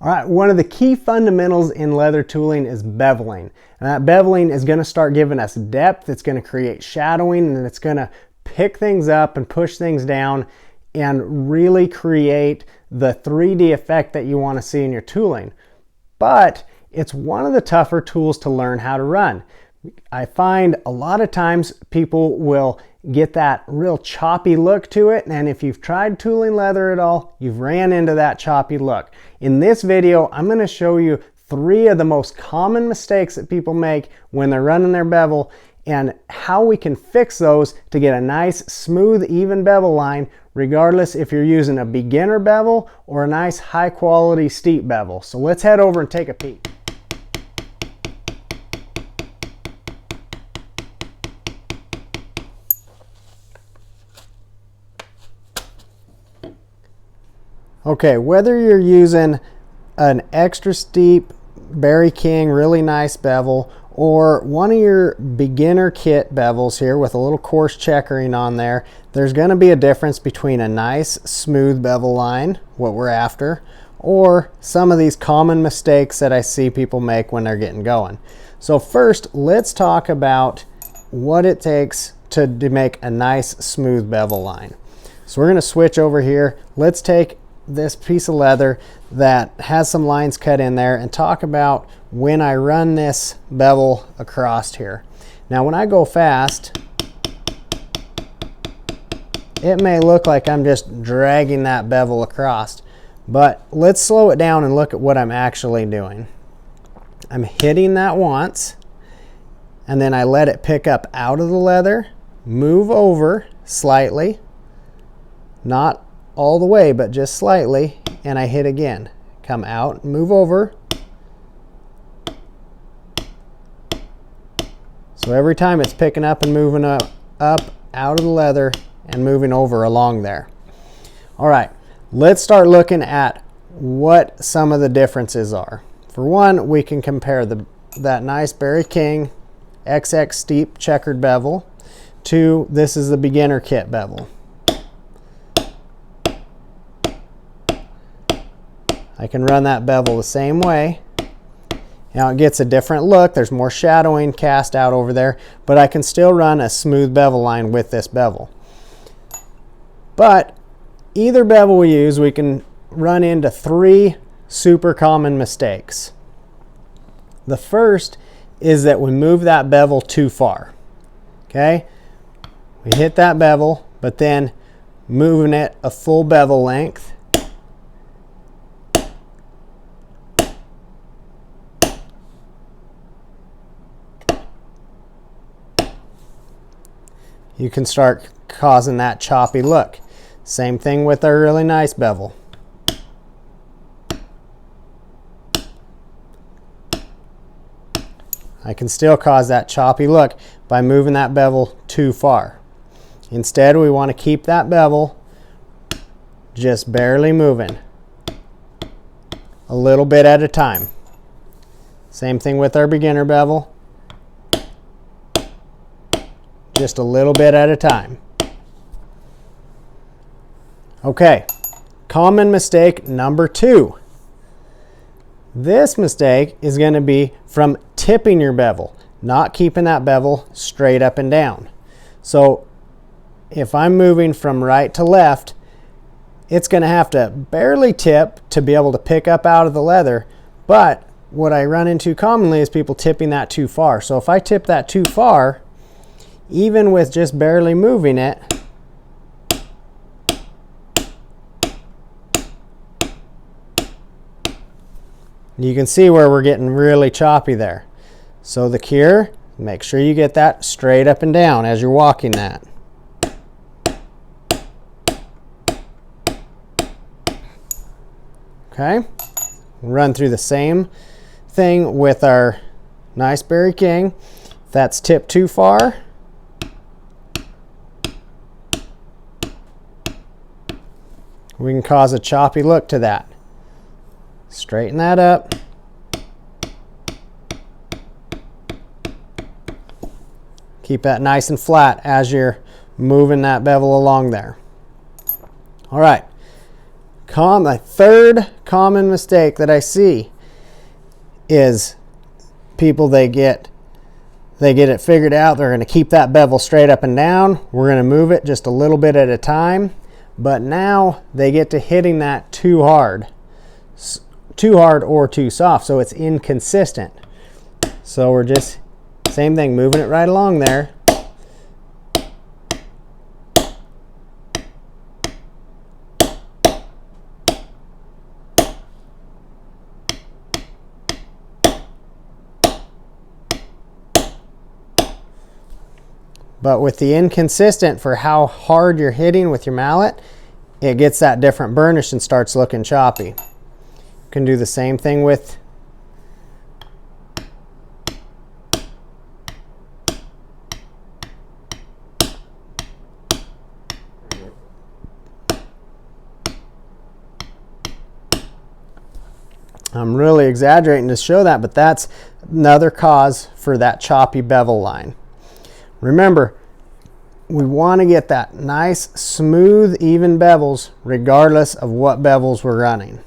All right, one of the key fundamentals in leather tooling is beveling. And that beveling is going to start giving us depth, it's going to create shadowing, and it's going to pick things up and push things down and really create the 3D effect that you want to see in your tooling. But it's one of the tougher tools to learn how to run. I find a lot of times people will get that real choppy look to it, and if you've tried tooling leather at all, you've ran into that choppy look. In this video, I'm going to show you 3 of the most common mistakes that people make when they're running their bevel and how we can fix those to get a nice, smooth, even bevel line, regardless if you're using a beginner bevel or a nice, high-quality steep bevel. So let's head over and take a peek. Okay, whether you're using an extra steep Berry King, really nice bevel, or one of your beginner kit bevels here with a little coarse checkering on there, there's going to be a difference between a nice smooth bevel line, what we're after, or some of these common mistakes that I see people make when they're getting going. So first, let's talk about what it takes to make a nice smooth bevel line. So we're going to switch over here. Let's take this piece of leather that has some lines cut in there and talk about when I run this bevel across here. Now when I go fast, it may look like I'm just dragging that bevel across, but let's slow it down and look at what I'm actually doing. I'm hitting that once, and then I let it pick up out of the leather, move over slightly, not all the way, but just slightly, and I hit again. Come out, move over. So every time it's picking up and moving up out of the leather and moving over along there. All right, let's start looking at what some of the differences are. For one, we can compare that nice Berry King XX steep checkered bevel to this is the beginner kit bevel. I can run that bevel the same way. Now it gets a different look. There's more shadowing cast out over there, but I can still run a smooth bevel line with this bevel. But either bevel we use, we can run into 3 super common mistakes. The first is that we move that bevel too far. Okay? We hit that bevel, but then moving it a full bevel length. You can start causing that choppy look. Same thing with our really nice bevel. I can still cause that choppy look by moving that bevel too far. Instead, we want to keep that bevel just barely moving, a little bit at a time. Same thing with our beginner bevel. Just a little bit at a time. Okay, common mistake number 2. This mistake is going to be from tipping your bevel, not keeping that bevel straight up and down. So if I'm moving from right to left, it's going to have to barely tip to be able to pick up out of the leather, but what I run into commonly is people tipping that too far. So if I tip that too far, even with just barely moving it, you can see where we're getting really choppy there. So the cure, make sure you get that straight up and down as you're walking that. Okay, run through the same thing with our nice Berry King. If that's tipped too far, we can cause a choppy look to that. Straighten that up. Keep that nice and flat as you're moving that bevel along there. All right, A third common mistake that I see is people, they get it figured out. They're going to keep that bevel straight up and down. We're going to move it just a little bit at a time. But now they get to hitting that too hard or too soft, so it's inconsistent. So we're just, same thing, moving it right along there. But with the inconsistent for how hard you're hitting with your mallet, it gets that different burnish and starts looking choppy. You can do the same thing with I'm really exaggerating to show that, but that's another cause for that choppy bevel line. Remember, we want to get that nice, smooth, even bevels regardless of what bevels we're running.